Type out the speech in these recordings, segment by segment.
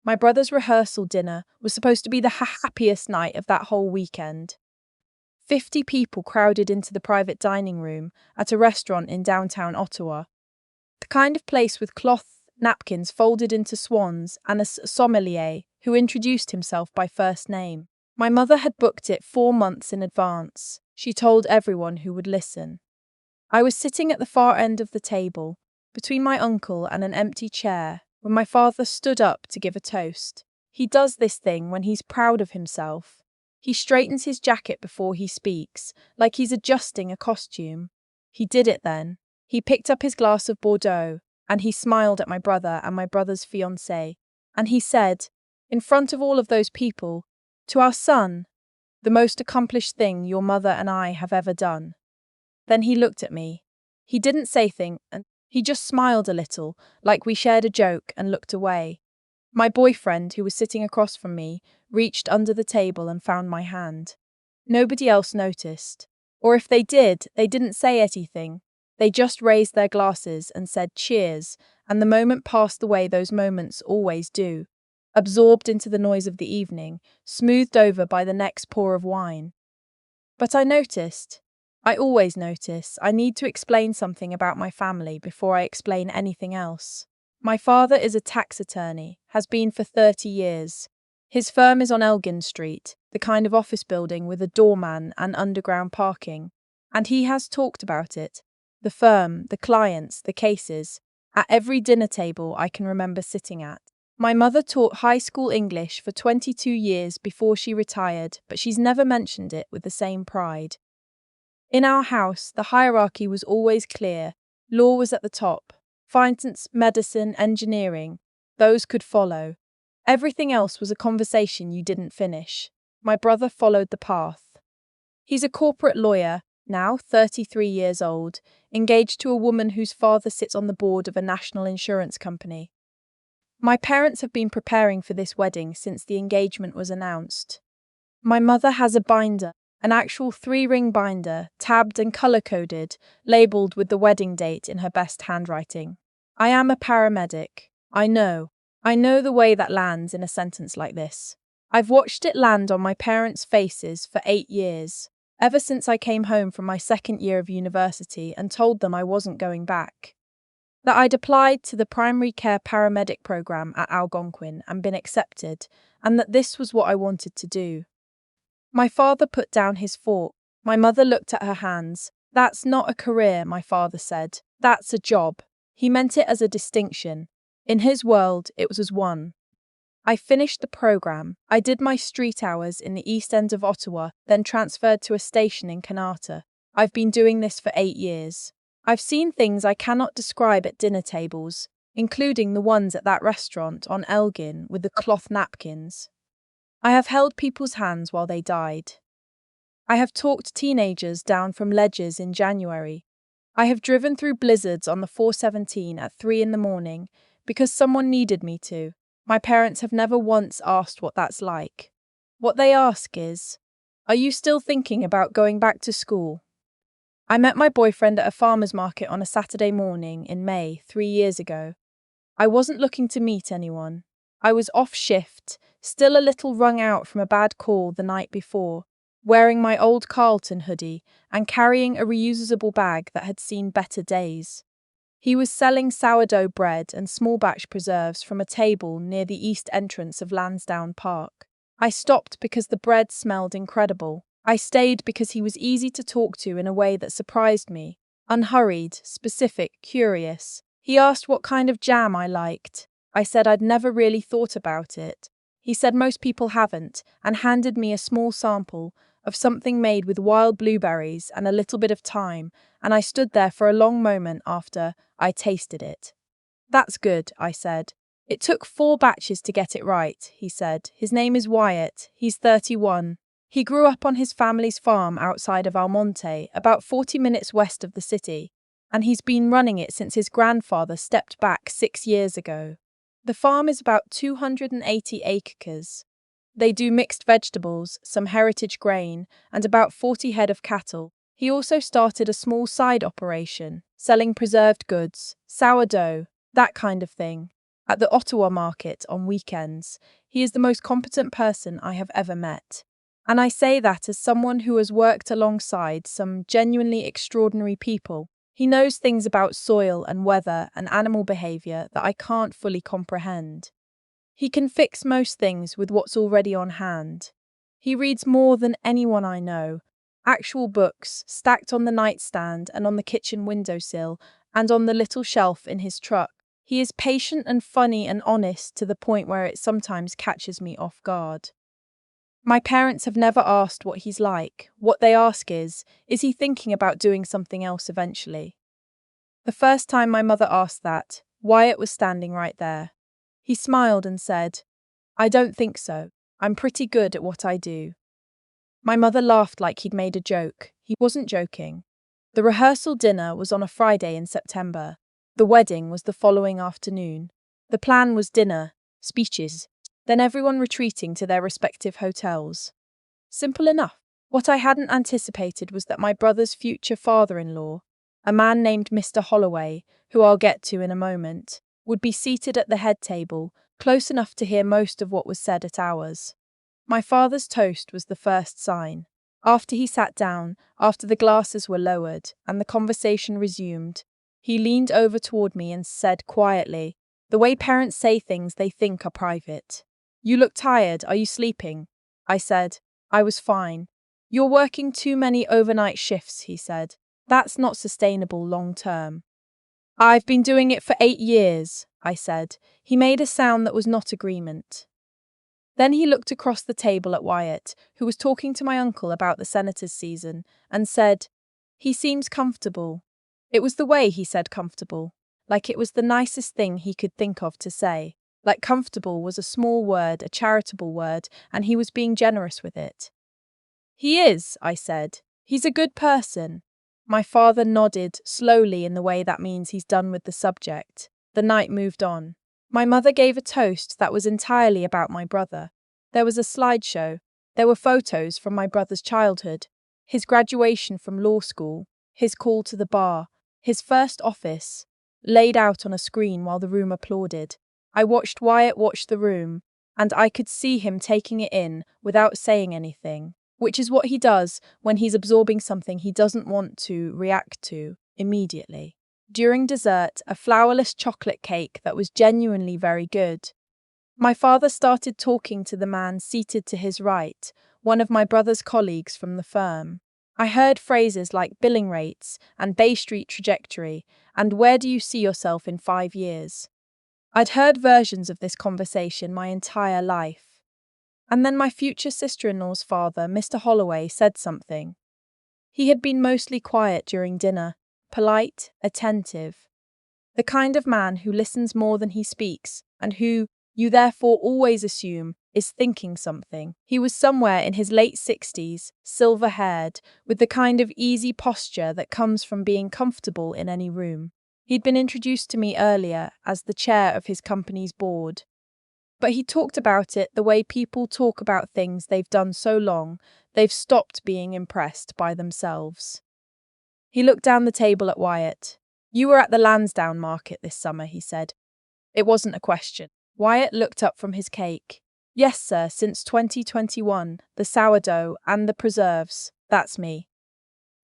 My brother's rehearsal dinner was supposed to be the happiest night of that whole weekend. 50 people crowded into the private dining room at a restaurant in downtown Ottawa. The kind of place with cloth napkins folded into swans and a sommelier who introduced himself by first name. My mother had booked it 4 months in advance. She told everyone who would listen. I was sitting at the far end of the table, between my uncle and an empty chair, when my father stood up to give a toast. He does this thing when he's proud of himself. He straightens his jacket before he speaks, like he's adjusting a costume. He did it then. He picked up his glass of Bordeaux, and he smiled at my brother and my brother's fiancée, and he said, in front of all of those people, "To our son, the most accomplished thing your mother and I have ever done." Then he looked at me. He didn't say anything, and he just smiled a little, like we shared a joke, and looked away. My boyfriend, who was sitting across from me, reached under the table and found my hand. Nobody else noticed. Or if they did, they didn't say anything. They just raised their glasses and said cheers, and the moment passed the way those moments always do, absorbed into the noise of the evening, smoothed over by the next pour of wine. But I noticed. I always notice. I need to explain something about my family before I explain anything else. My father is a tax attorney, has been for 30 years. His firm is on Elgin Street, the kind of office building with a doorman and underground parking. And he has talked about it. The firm, the clients, the cases, at every dinner table I can remember sitting at. My mother taught high school English for 22 years before she retired, but she's never mentioned it with the same pride. In our house, the hierarchy was always clear. Law was at the top. Finance, medicine, engineering, those could follow. Everything else was a conversation you didn't finish. My brother followed the path. He's a corporate lawyer, now 33 years old, engaged to a woman whose father sits on the board of a national insurance company. My parents have been preparing for this wedding since the engagement was announced. My mother has a binder, an actual 3-ring binder, tabbed and colour-coded, labelled with the wedding date in her best handwriting. I am a paramedic. I know the way that lands in a sentence like this. I've watched it land on my parents' faces for 8 years, ever since I came home from my second year of university and told them I wasn't going back. That I'd applied to the primary care paramedic program at Algonquin and been accepted, and that this was what I wanted to do. My father put down his fork. My mother looked at her hands. That's not a career, my father said. That's a job. He meant it as a distinction. In his world, it was as one. I finished the program. I did my street hours in the east end of Ottawa, then transferred to a station in Kanata. I've been doing this for 8 years. I've seen things I cannot describe at dinner tables, including the ones at that restaurant on Elgin with the cloth napkins. I have held people's hands while they died. I have talked teenagers down from ledges in January. I have driven through blizzards on the 417 at 3 in the morning because someone needed me to. My parents have never once asked what that's like. What they ask is, "Are you still thinking about going back to school?" I met my boyfriend at a farmer's market on a Saturday morning in May 3 years ago. I wasn't looking to meet anyone. I was off shift, still a little wrung out from a bad call the night before, wearing my old Carlton hoodie and carrying a reusable bag that had seen better days. He was selling sourdough bread and small batch preserves from a table near the east entrance of Lansdowne Park. I stopped because the bread smelled incredible. I stayed because he was easy to talk to in a way that surprised me. Unhurried, specific, curious. He asked what kind of jam I liked. I said I'd never really thought about it. He said most people haven't, and handed me a small sample of something made with wild blueberries and a little bit of thyme, and I stood there for a long moment after I tasted it. "That's good," I said. "It took 4 batches to get it right," he said. "His name is Wyatt. He's 31. He grew up on his family's farm outside of Almonte, about 40 minutes west of the city, and he's been running it since his grandfather stepped back 6 years ago. The farm is about 280 acres. They do mixed vegetables, some heritage grain, and about 40 head of cattle. He also started a small side operation, selling preserved goods, sourdough, that kind of thing. at the Ottawa market on weekends. He is the most competent person I have ever met. And I say that as someone who has worked alongside some genuinely extraordinary people. He knows things about soil and weather and animal behavior that I can't fully comprehend. He can fix most things with what's already on hand. He reads more than anyone I know. Actual books stacked on the nightstand and on the kitchen windowsill and on the little shelf in his truck. He is patient and funny and honest to the point where it sometimes catches me off guard. My parents have never asked what he's like. What they ask is he thinking about doing something else eventually? The first time my mother asked that, Wyatt was standing right there. He smiled and said, I don't think so. I'm pretty good at what I do. My mother laughed like he'd made a joke. He wasn't joking. The rehearsal dinner was on a Friday in September. The wedding was the following afternoon. The plan was dinner, speeches, then everyone retreating to their respective hotels. Simple enough. What I hadn't anticipated was that my brother's future father-in-law, a man named Mr. Holloway, who I'll get to in a moment, would be seated at the head table, close enough to hear most of what was said at ours. My father's toast was the first sign. After he sat down, after the glasses were lowered, and the conversation resumed, he leaned over toward me and said quietly, the way parents say things they think are private. You look tired, are you sleeping? I said, I was fine. You're working too many overnight shifts, he said. That's not sustainable long term. I've been doing it for 8 years, I said. He made a sound that was not agreement. Then he looked across the table at Wyatt, who was talking to my uncle about the Senators' season, and said, he seems comfortable. It was the way he said comfortable, like it was the nicest thing he could think of to say, like comfortable was a small word, a charitable word, and he was being generous with it. He is, I said. He's a good person. My father nodded, slowly in the way that means he's done with the subject. The night moved on. My mother gave a toast that was entirely about my brother. There was a slideshow. There were photos from my brother's childhood, his graduation from law school, his call to the bar, his first office, laid out on a screen while the room applauded. I watched Wyatt watch the room, and I could see him taking it in without saying anything, which is what he does when he's absorbing something he doesn't want to react to immediately. During dessert, a flourless chocolate cake that was genuinely very good. My father started talking to the man seated to his right, one of my brother's colleagues from the firm. I heard phrases like billing rates and Bay Street trajectory and where do you see yourself in 5 years? I'd heard versions of this conversation my entire life. And then my future sister-in-law's father, Mr. Holloway, said something. He had been mostly quiet during dinner, polite, attentive. The kind of man who listens more than he speaks, and who, you therefore always assume, is thinking something. He was somewhere in his late 60s, silver-haired, with the kind of easy posture that comes from being comfortable in any room. He'd been introduced to me earlier as the chair of his company's board. But he talked about it the way people talk about things they've done so long, they've stopped being impressed by themselves. He looked down the table at Wyatt. You were at the Lansdowne market this summer, he said. It wasn't a question. Wyatt looked up from his cake. Yes, sir, since 2021, the sourdough and the preserves. That's me.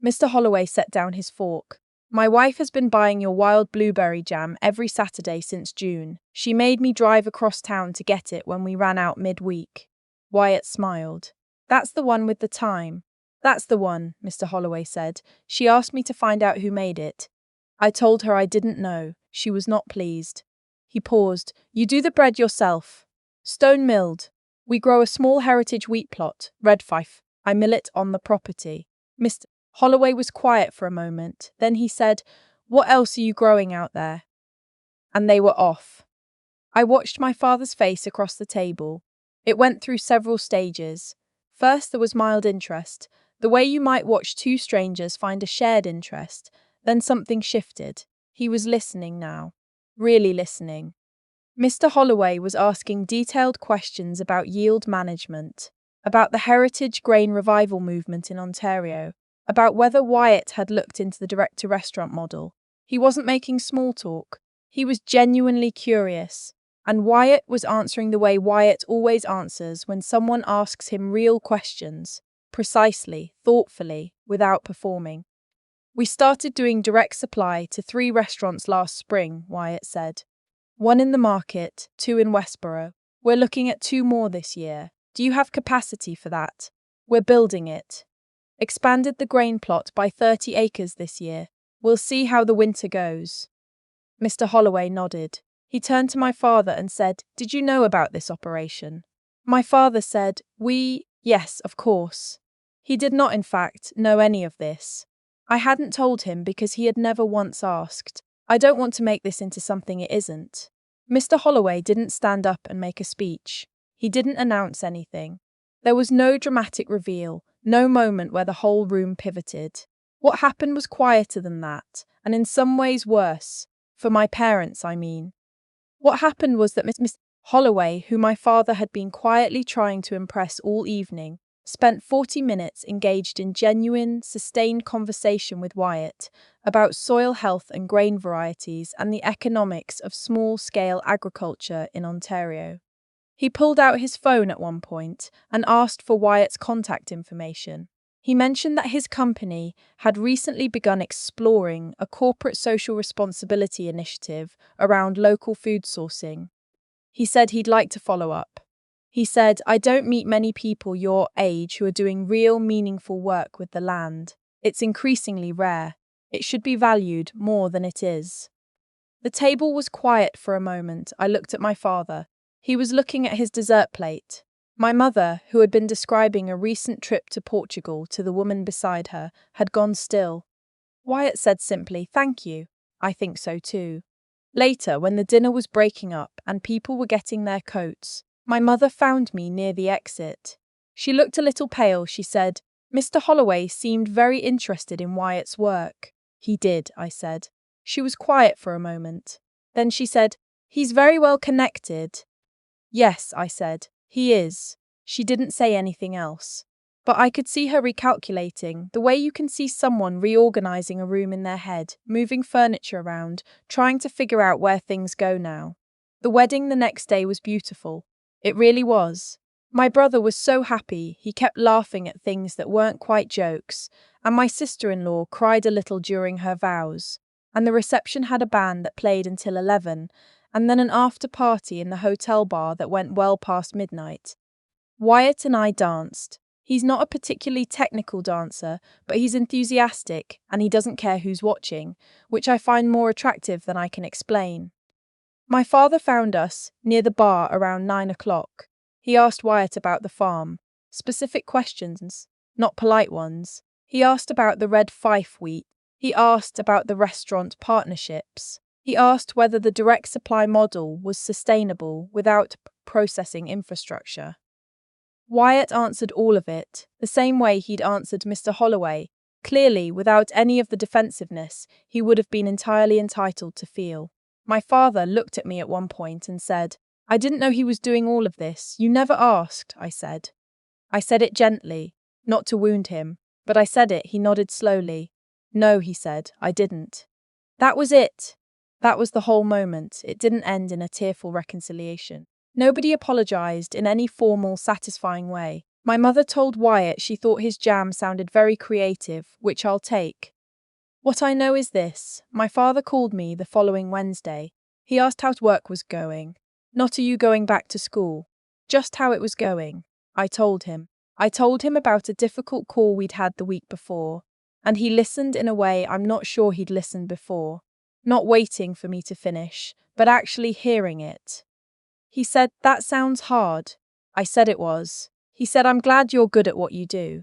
Mr. Holloway set down his fork. My wife has been buying your wild blueberry jam every Saturday since June. She made me drive across town to get it when we ran out midweek. Wyatt smiled. That's the one with the time. That's the one, Mr. Holloway said. She asked me to find out who made it. I told her I didn't know. She was not pleased. He paused. You do the bread yourself. Stone milled. We grow a small heritage wheat plot, red fife. I mill it on the property. Mr. Holloway was quiet for a moment. Then he said, What else are you growing out there? And they were off. I watched my father's face across the table. It went through several stages. First there was mild interest, the way you might watch two strangers find a shared interest. Then something shifted. He was listening now. Really listening. Mr. Holloway was asking detailed questions about yield management, about the heritage grain revival movement in Ontario, about whether Wyatt had looked into the direct-to-restaurant model. He wasn't making small talk. He was genuinely curious. And Wyatt was answering the way Wyatt always answers when someone asks him real questions, precisely, thoughtfully, without performing. "We started doing direct supply to 3 restaurants last spring," Wyatt said. "1 in the market, 2 in Westboro. We're looking at 2 more this year. Do you have capacity for that? We're building it. Expanded the grain plot by 30 acres this year. We'll see how the winter goes." Mr. Holloway nodded. He turned to my father and said, "Did you know about this operation?" My father said, Yes, of course." He did not, in fact, know any of this. I hadn't told him because he had never once asked. I don't want to make this into something it isn't. Mr. Holloway didn't stand up and make a speech. He didn't announce anything. There was no dramatic reveal, no moment where the whole room pivoted. What happened was quieter than that, and in some ways worse. For my parents, I mean. What happened was that Miss Holloway, who my father had been quietly trying to impress all evening, spent 40 minutes engaged in genuine, sustained conversation with Wyatt about soil health and grain varieties and the economics of small-scale agriculture in Ontario. He pulled out his phone at one point and asked for Wyatt's contact information. He mentioned that his company had recently begun exploring a corporate social responsibility initiative around local food sourcing. He said he'd like to follow up. He said, "I don't meet many people your age who are doing real, meaningful work with the land. It's increasingly rare. It should be valued more than it is." The table was quiet for a moment. I looked at my father. He was looking at his dessert plate. My mother, who had been describing a recent trip to Portugal to the woman beside her, had gone still. Wyatt said simply, "Thank you. I think so too." Later, when the dinner was breaking up and people were getting their coats, my mother found me near the exit. She looked a little pale. She said, "Mr. Holloway seemed very interested in Wyatt's work." "He did," I said. She was quiet for a moment. Then she said, "He's very well connected." "Yes," I said, "he is." She didn't say anything else. But I could see her recalculating, the way you can see someone reorganizing a room in their head, moving furniture around, trying to figure out where things go now. The wedding the next day was beautiful. It really was. My brother was so happy, he kept laughing at things that weren't quite jokes, and my sister-in-law cried a little during her vows. And the reception had a band that played until 11, and then an after-party in the hotel bar that went well past midnight. Wyatt and I danced. He's not a particularly technical dancer, but he's enthusiastic, and he doesn't care who's watching, which I find more attractive than I can explain. My father found us near the bar around 9 o'clock. He asked Wyatt about the farm. Specific questions, not polite ones. He asked about the red fife wheat. He asked about the restaurant partnerships. He asked whether the direct supply model was sustainable without processing infrastructure. Wyatt answered all of it, the same way he'd answered Mr. Holloway, clearly without any of the defensiveness he would have been entirely entitled to feel. My father looked at me at one point and said, "I didn't know he was doing all of this. You never asked," I said. I said it gently, not to wound him, but I said it. He nodded slowly. "No," he said, "I didn't." That was it. That was the whole moment. It didn't end in a tearful reconciliation. Nobody apologized in any formal, satisfying way. My mother told Wyatt she thought his jam sounded very creative, which I'll take. What I know is this. My father called me the following Wednesday. He asked how work was going. Not are you going back to school? Just how it was going. I told him. I told him about a difficult call we'd had the week before, and he listened in a way I'm not sure he'd listened before. Not waiting for me to finish, but actually hearing it. He said, "That sounds hard." I said it was. He said, "I'm glad you're good at what you do."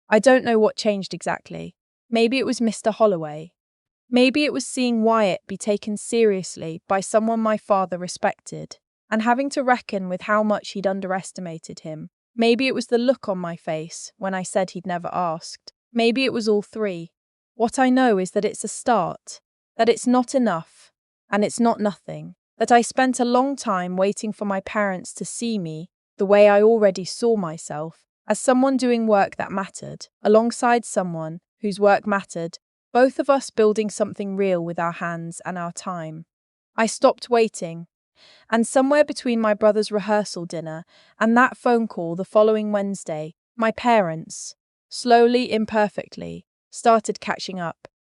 I don't know what changed exactly. Maybe it was Mr. Holloway. Maybe it was seeing Wyatt be taken seriously by someone my father respected, and having to reckon with how much he'd underestimated him. Maybe it was the look on my face when I said he'd never asked. Maybe it was all three. What I know is that it's a start, that it's not enough, and it's not nothing, that I spent a long time waiting for my parents to see me, the way I already saw myself, as someone doing work that mattered, alongside someone whose work mattered, both of us building something real with our hands and our time. I stopped waiting. And somewhere between my brother's rehearsal dinner and that phone call the following Wednesday, my parents, slowly, imperfectly, started catching up.